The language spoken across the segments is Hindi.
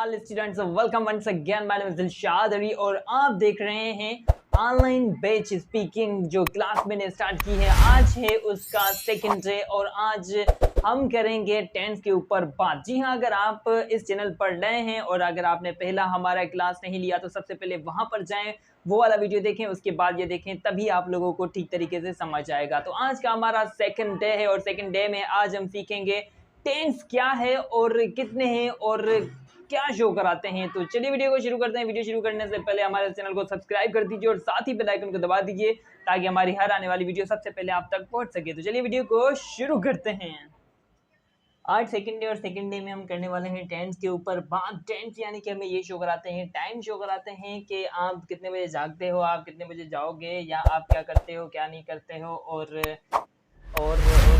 All students, welcome once again. My name is Dilshad Ali और आप देख रहे हैं ऑनलाइन बैच स्पीकिंग जो क्लास मैंने स्टार्ट की है। आज है उसका सेकंड डे और आज हम करेंगे टेंस के ऊपर बात। जी हाँ, अगर आप इस चैनल पर नए हैं और अगर आपने पहला हमारा क्लास नहीं लिया तो सबसे पहले वहां पर जाएं, वो वाला वीडियो देखें, उसके बाद ये देखें, तभी आप लोगों को ठीक तरीके से समझ आएगा। तो आज का हमारा सेकंड डे है और सेकंड डे में आज हम सीखेंगे टेंस क्या है और कितने हैं और क्या शो कराते हैं। तो चलिए वीडियो को शुरू करते हैं। वीडियो शुरू करने से पहले हमारे चैनल को सब्सक्राइब कर दीजिए और साथ ही बेल आइकन को दबा दीजिए ताकि हमारी हर आने वाली वीडियो सबसे पहले आप तक पहुंच सके। तो चलिए वीडियो को शुरू करते हैं। आज सेकंड डे और सेकंड डे में हम करने वाले हैं टेंस के ऊपर बात। टेंस यानी कि हमें ये शो कराते हैं, टाइम शो कराते हैं कि आप कितने बजे जागते हो, आप कितने बजे जाओगे, या आप क्या करते हो क्या नहीं करते हो, और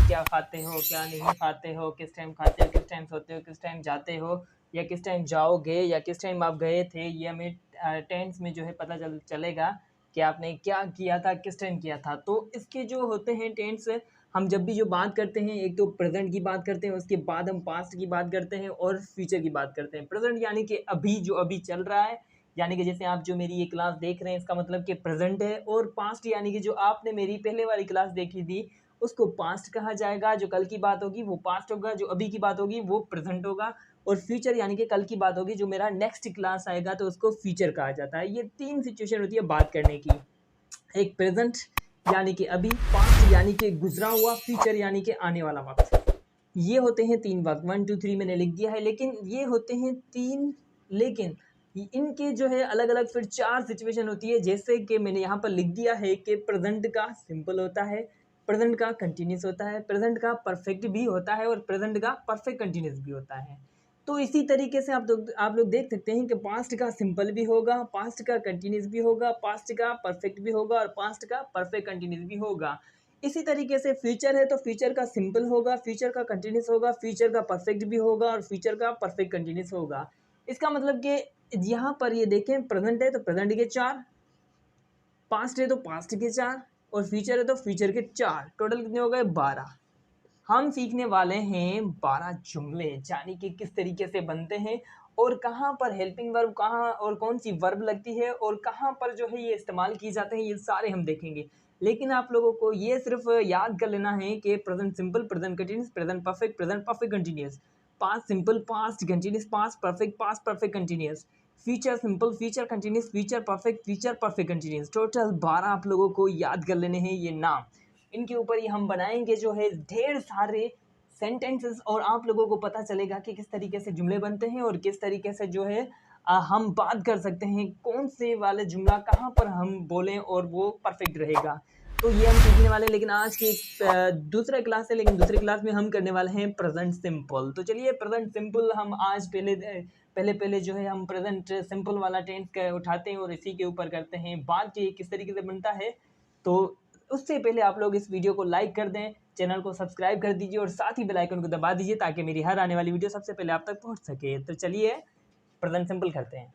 क्या खाते हो क्या नहीं खाते हो, किस टाइम खाते हो, किस टाइम सोते हो, किस टाइम जाते हो, या किस टाइम जाओगे, या किस टाइम आप गए थे। ये हमें टेंस में जो है पता चलेगा कि आपने क्या किया था, किस टाइम किया था। तो इसके जो होते हैं टेंस, हम जब भी जो बात करते हैं, एक तो प्रेजेंट की बात करते हैं, उसके बाद हम पास्ट की बात करते हैं और फ्यूचर की बात करते हैं। प्रेजेंट यानी कि अभी जो अभी चल रहा है, यानी कि जैसे आप जो मेरी ये क्लास देख रहे हैं इसका मतलब कि प्रेजेंट है। और पास्ट यानी कि जो आपने मेरी पहले वाली क्लास देखी थी उसको पास्ट कहा जाएगा। जो कल की बात होगी वो पास्ट होगा, जो अभी की बात होगी वो प्रेजेंट होगा। और फ्यूचर यानी कि कल की बात होगी, जो मेरा नेक्स्ट क्लास आएगा तो उसको फ्यूचर कहा जाता है। ये तीन सिचुएशन होती है बात करने की। एक प्रेजेंट यानी कि अभी, पास्ट यानी कि गुजरा हुआ, फ्यूचर यानी कि आने वाला वक्त। ये होते हैं तीन वक्त। 1 2 3 मैंने लिख दिया है, लेकिन ये होते हैं तीन, लेकिन इनके जो है अलग अलग फिर चार सिचुएशन होती है। जैसे कि मैंने यहाँ पर लिख दिया है कि प्रेजेंट का सिंपल होता है, प्रेजेंट का कंटिन्यूस होता है, प्रेजेंट का परफेक्ट भी होता है और प्रेजेंट का परफेक्ट कंटिन्यूस भी होता है। तो इसी तरीके से आप लोग देख सकते हैं कि पास्ट का सिंपल भी होगा, पास्ट का कंटिन्यूस भी होगा, पास्ट का परफेक्ट भी होगा और पास्ट का परफेक्ट कंटिन्यूस भी होगा। इसी तरीके से फ्यूचर है तो फ्यूचर का सिंपल होगा, फ्यूचर का कंटिन्यूस होगा, फ्यूचर का परफेक्ट भी होगा और फ्यूचर का परफेक्ट कंटिन्यूस होगा। इसका मतलब कि यहाँ पर ये देखें, प्रेजेंट है तो प्रेजेंट के चार, पास्ट है तो पास्ट के चार और फ्यूचर है तो फ्यूचर के चार। टोटल कितने हो गए? 12। हम सीखने वाले हैं 12 जुमले, यानी कि किस तरीके से बनते हैं और कहाँ पर हेल्पिंग वर्ब, कहाँ और कौन सी वर्ब लगती है और कहाँ पर जो है ये इस्तेमाल किए जाते हैं, ये सारे हम देखेंगे। लेकिन आप लोगों को ये सिर्फ याद कर लेना है कि present simple, present continuous, present perfect continuous, past simple, past continuous, past perfect continuous, future simple, future continuous, future perfect continuous. Total 12 आप लोगों को याद कर लेने हैं ये नाम। इनके ऊपर ही हम बनाएंगे जो है ढेर सारे सेंटेंसेस और आप लोगों को पता चलेगा कि किस तरीके से जुमले बनते हैं और किस तरीके से जो है हम बात कर सकते हैं, कौन से वाले जुमला कहाँ पर हम बोलें और वो परफेक्ट रहेगा। तो ये हम सीखने वाले हैं। लेकिन आज की दूसरा क्लास है, लेकिन दूसरे क्लास में हम करने वाले हैं प्रेजेंट सिंपल। तो चलिए प्रेजेंट सिंपल हम आज पहले जो है हम प्रेजेंट सिंपल वाला टेंस उठाते हैं और इसी के ऊपर करते हैं बात कि किस तरीके से बनता है। तो उससे पहले आप लोग इस वीडियो को लाइक कर दें, चैनल को सब्सक्राइब कर दीजिए और साथ ही बेल आइकन को दबा दीजिए ताकि मेरी हर आने वाली वीडियो सबसे पहले आप तक पहुंच सके। तो चलिए प्रेजेंट सिंपल करते हैं।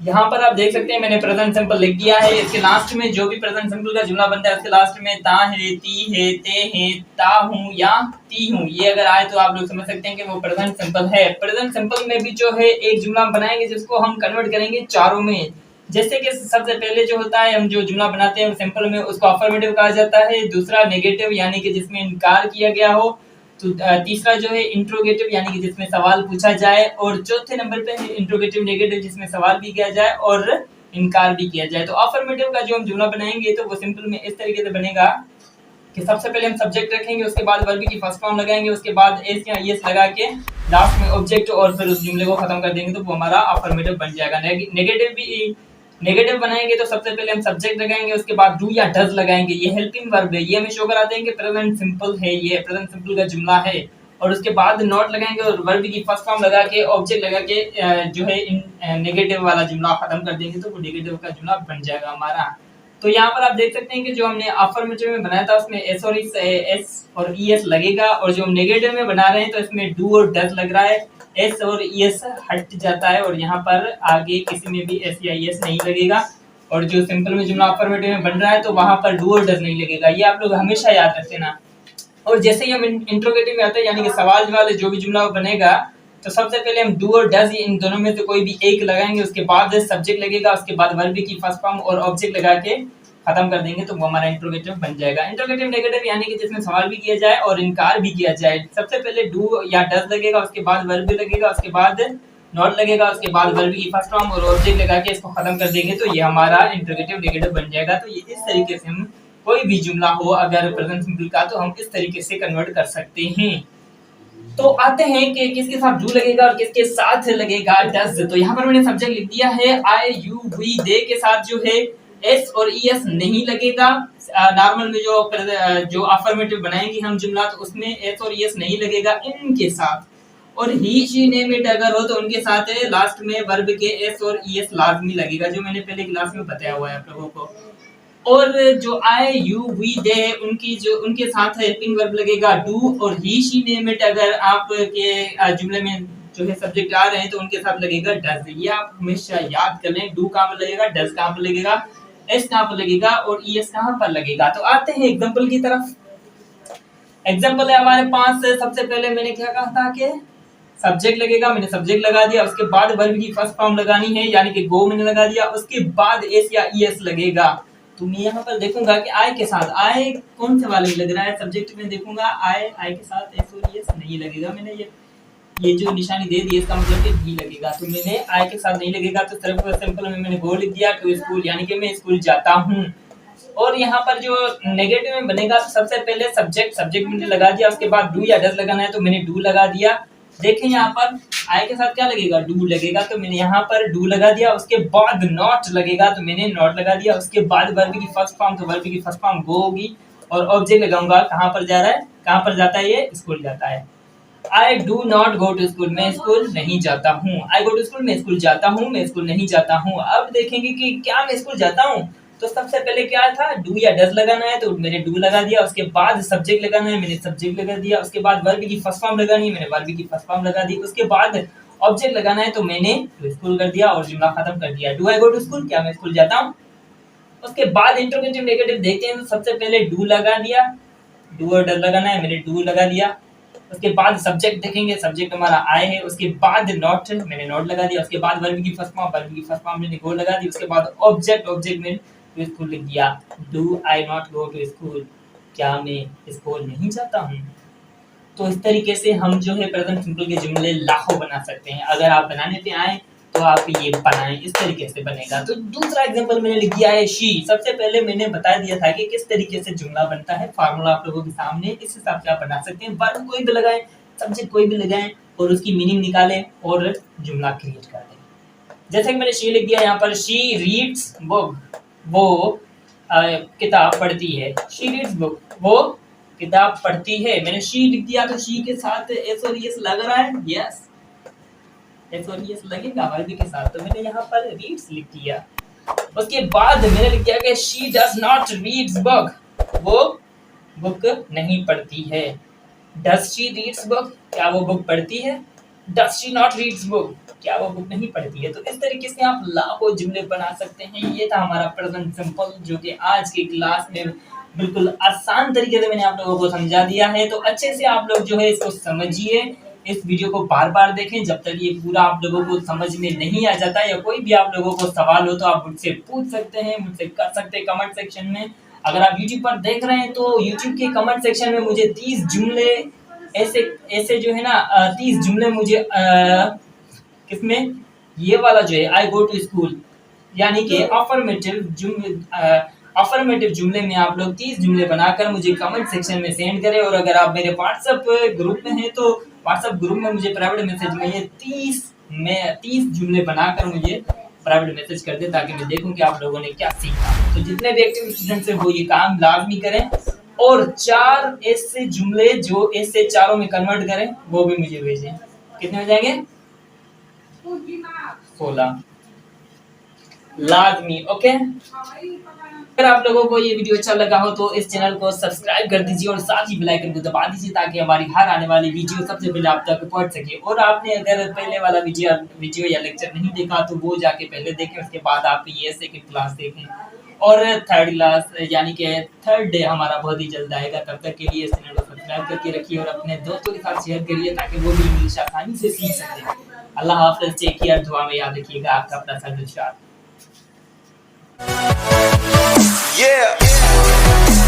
यहाँ पर आप देख सकते हैं मैंने प्रेजेंट सिंपल लिख दिया है। इसके लास्ट में जो भी प्रेजेंट सिंपल का जुमला बनता है उसके लास्ट में ता है, ती है, ते है, ता हूँ या ती हूँ, ये अगर आए तो आप लोग समझ सकते हैं कि वो प्रेजेंट सिंपल है। प्रेजेंट सिंपल में भी जो है एक जुमला बनाएंगे जिसको हम कन्वर्ट करेंगे चारों में। जैसे कि सबसे पहले जो होता है हम जो जुमला बनाते हैं सिंपल में उसको अफर्मेटिव कहा जाता है, दूसरा नेगेटिव यानी कि जिसमें इनकार किया गया हो, तो तीसरा जो है इंट्रोगेटिव यानी कि जिसमें सवाल पूछा जाए, और चौथे नंबर पे है इंट्रोगेटिव नेगेटिव जिसमें सवाल भी किया जाए और इनकार भी किया जाए। तो अफर्मेटिव का जो हम जुमला बनाएंगे तो वो सिंपल में इस तरीके से बनेगा कि सबसे पहले हम सब्जेक्ट रखेंगे, उसके बाद वर्ब की फर्स्ट फॉर्म लगाएंगे, उसके बाद एस या यस लगा के लास्ट में ऑब्जेक्ट और फिर उस जुमले को खत्म कर देंगे तो वो हमारा अफर्मेटिव बन जाएगा। नेगेटिव बनाएंगे तो सबसे पहले हम सब्जेक्ट लगाएंगे, उसके बाद डू या डज लगाएंगे, ये हेल्पिंग वर्ब है, ये हमें शो कराते हैं कि प्रेजेंट सिंपल है, ये प्रेजेंट सिंपल का जुमला है। और उसके बाद नॉट लगाएंगे और वर्ब की फर्स्ट फॉर्म लगा के ऑब्जेक्ट लगा के जो है नेगेटिव वाला जुमला खत्म कर देंगे तो वो नेगेटिव का जुमला बन जाएगा हमारा। तो यहाँ पर आप देख सकते हैं कि जो हमने अफर्मेटिव में बनाया था उसमें एस और ईएस लगेगा, और जो हम नेगेटिव में बना रहे हैं तो इसमें डू और डज लग रहा है, एस और ईएस हट जाता है और यहाँ पर आगे किसी में भी एस या ईएस नहीं लगेगा। और जो सिंपल में जुमला अफर्मेटिव में बन रहा है तो वहां पर डू और डज नहीं लगेगा, ये आप लोग हमेशा याद रख लेना। और जैसे ही हम इंट्रोगेटिव में आते हैं यानी कि सवाल जवाब जो भी जुमला बनेगा तो सबसे पहले हम डू और डज इन दोनों में से कोई भी एक लगाएंगे, उसके बाद सब्जेक्ट लगेगा, उसके बाद वर्ब की फर्स्ट फॉर्म और ऑब्जेक्ट लगा के खत्म कर देंगे तो वो हमारा इंट्रोगेटिव बन जाएगा। इंट्रोगेटिव नेगेटिव यानी कि जिसमें सवाल भी किया जाए और इनकार भी किया जाए। सबसे पहले डू या डज लगेगा, उसके बाद वर्ब भी लगेगा, उसके बाद नॉट लगेगा, उसके बाद वर्ब की फर्स्ट फॉर्म और ऑब्जेक्ट लगा के इसको खत्म कर देंगे तो ये हमारा इंट्रोगेटिव नेगेटिव बन जाएगा। तो ये इस तरीके से हम कोई भी जुमला हो अगर प्रेजेंट सिंपल का तो हम इस तरीके से कन्वर्ट कर सकते हैं। तो आते हैं कि किसके साथ डू लगेगा और किसके साथ लगेगा डज। तो यहाँ पर मैंने सब्जेक्ट लिख दिया है आई यू वी दे के साथ जो है एस और ई एस नहीं लगेगा। नॉर्मल में जो अफर्मेटिव बनाएंगे हम जुमला तो उसमें एस और ई एस नहीं लगेगा इनके साथ। और ही शी नेम इट अगर हो तो उनके साथ लास्ट में वर्ब के एस और ई एस लाजमी लगेगा, जो मैंने पहले क्लास में बताया हुआ है आप लोगों को। और जो आई यू वी दे उनके साथ हेल्पिंग वर्ब लगेगा डू, और ही शी नेम इट अगर आपके जुमले में जो है सब्जेक्ट आ रहे हैं तो उनके साथ लगेगा डज। ये आप हमेशा याद कर लें, डू कहाँ पर लगेगा, डज कहाँ पर लगेगा, एस कहाँ पर लगेगा और ई एस कहाँ पर लगेगा। तो आते हैं एग्जाम्पल की तरफ। एग्जाम्पल है हमारे पास। सबसे पहले मैंने क्या कहा था कि सब्जेक्ट लगेगा, मैंने सब्जेक्ट लगा दिया, उसके बाद वर्ब की फर्स्ट फॉर्म लगानी है यानी कि गो मैंने लगा दिया, उसके बाद एस या ई एस लगेगा। तो मैं यहाँ पर देखूंगा कि आई के साथ आई कौन से वाले लग रहा है, सब्जेक्ट में देखूंगा आई के साथ एस और ई एस नहीं लगेगा। मैंने ये जो निशानी दे दी इसका मतलब कि भी लगेगा, तो मैंने आई के साथ नहीं लगेगा तो सिर्फ सिंपल में मैंने गो लिख दिया टू स्कूल यानी कि मैं स्कूल जाता हूँ। और यहाँ पर जो नेगेटिव में बनेगा तो सबसे पहले सब्जेक्ट मैंने लगा दिया, उसके बाद डू या डज लगाना है तो मैंने डू लगा दिया। देखें यहाँ पर आई के साथ क्या लगेगा, डू लगेगा, तो मैंने यहाँ पर डू लगा दिया। उसके बाद नॉट लगेगा तो मैंने नॉट लगा दिया। उसके बाद वर्ब की फर्स्ट फॉर्म तो वर्ब की फर्स्ट फॉर्म गो होगी और ऑब्जेक्ट लगाऊंगा कहाँ पर जा रहा है, कहाँ पर जाता है, ये स्कूल जाता है। I do not go to school, मैं स्कूल नहीं जाता हूँ। आई गो टू स्कूल, मैं स्कूल जाता हूँ, मैं स्कूल नहीं जाता हूँ। अब देखेंगे कि क्या मैं स्कूल जाता हूँ, तो सबसे पहले क्या था, डू या डज लगाना है तो मैंने डू लगा दिया। उसके बाद सब्जेक्ट लगाना है, मैंने सब्जेक्ट लगा दिया। उसके बाद वर्ब की फर्स्ट फॉर्म लगानी है, मैंने वर्ब की फर्स्ट फॉर्म लगा दी। उसके बाद ऑब्जेक्ट लगाना है तो मैंने टू स्कूल कर दिया और जुमला खत्म कर दिया। Do I go to school, क्या मैं स्कूल जाता हूँ। उसके बाद इंट्रोगेटिव नेगेटिव देखते हैं तो सबसे पहले डू लगा दिया, डू और डज लगाना है, मैंने डू लगा दिया। उसके बाद सब्जेक्ट देखेंगे, सब्जेक्ट हमारा आई है। उसके बाद नॉट, मैंने नॉट लगा दिया। उसके बाद वर्ब की फर्स्ट फॉर्म मैंने गो लगा दी। उसके बाद ऑब्जेक्ट में टू स्कूल लिख दिया। Do I not go to school, क्या मैं स्कूल नहीं जाता हूँ। तो इस तरीके से हम जो है प्रेजेंट सिंपल के जुमले लाखों बना सकते हैं। अगर आप बनाने पे आए तो आप ये बनाएं, इस तरीके से बनेगा। तो दूसरा एग्जांपल मैंने लिख दिया है शी। सबसे पहले मैंने बता दिया था कि किस तरीके से जुमला बनता है, फार्मूला आप लोगों के सामने, इस हिसाब से आप बना सकते हैं। वर्ब कोई भी लगाएं, सब्जेक्ट कोई भी लगाएं और उसकी मीनिंग निकालें और जुमला क्रिएट कर दें। जैसे कि मैंने शी लिख दिया यहाँ पर, शी रीड्स बुक, वो किताब पढ़ती है। शी रीड्स बुक, वो किताब पढ़ती है। मैंने शी लिख दिया तो शी के साथ एस और एस लग रहा है, यस एस और एस लगेगा वर्ब के साथ, तो मैंने यहाँ पर रीड्स लिख दिया। उसके बाद मैंने लिख दिया कि she does not reads book, वो बुक नहीं पढ़ती है। डज शी रीड्स बुक, क्या वो बुक पढ़ती है। Does she not reads book, क्या वो बुक नहीं पढ़ती है। तो इस तरीके से आप लाखों जुमले बना सकते हैं। ये था हमारा प्रेजेंट सिंपल जो कि आज की क्लास में बिल्कुल आसान तरीके से मैंने आप लोगों को समझा दिया है। तो अच्छे से आप लोग जो है इसको समझिए, इस वीडियो को बार बार देखें जब तक ये पूरा आप लोगों को समझ में नहीं आ जाता। या कोई भी आप लोगों को सवाल हो तो आप मुझसे पूछ सकते हैं, मुझसे कर सकते हैं कमेंट सेक्शन में। अगर आप यूट्यूब पर देख रहे हैं तो यूट्यूब के कमेंट सेक्शन में मुझे 30 जुमले ऐसे जो है ना 30 जुमले मुझे किसमें, ये वाला जो है आई गो टू स्कूल यानी कि अफर्मेटिव जुमले में आप लोग 30 जुमले बनाकर मुझे कमेंट सेक्शन में सेंड करें। और अगर आप मेरे व्हाट्सएप ग्रुप में हैं तो व्हाट्सएप ग्रुप में मुझे प्राइवेट मैसेज में ये 30 जुमले बनाकर मुझे प्राइवेट मैसेज कर दे ताकि मैं देखूं कि आप लोगों ने क्या सीखा। तो जितने भी एक्टिव स्टूडेंट्स हैं वो ये काम लाजमी करें और 4 ऐसे जुमले जो ऐसे चारों में कन्वर्ट करें वो भी मुझे भेजें। कितने हो जाएंगे, 16 लाजमी। ओके। अगर आप लोगों को ये वीडियो अच्छा लगा हो तो इस चैनल को सब्सक्राइब कर दीजिए और साथ ही बेल आइकन को दबा दीजिए ताकि हमारी हर आने वाली वीडियो सबसे पहले आप तक पहुंच सके। और आपने अगर पहले वाला वीडियो या लेक्चर नहीं देखा तो वो जाके पहले देखें, उसके बाद आप ये सेकंड क्लास देखें और थर्ड क्लास यानी कि थर्ड डे हमारा बहुत ही जल्द आएगा। तब तक के लिए इस चैनल को सब्सक्राइब करके रखिए और अपने दोस्तों के साथ शेयर करिए ताकि वो भी इंग्लिश आसानी से सीख सकें। अल्लाह हाफ़िज़, टेक केयर, दुआ में याद रखिएगा आपका अपना सर दिलशाद। Yeah.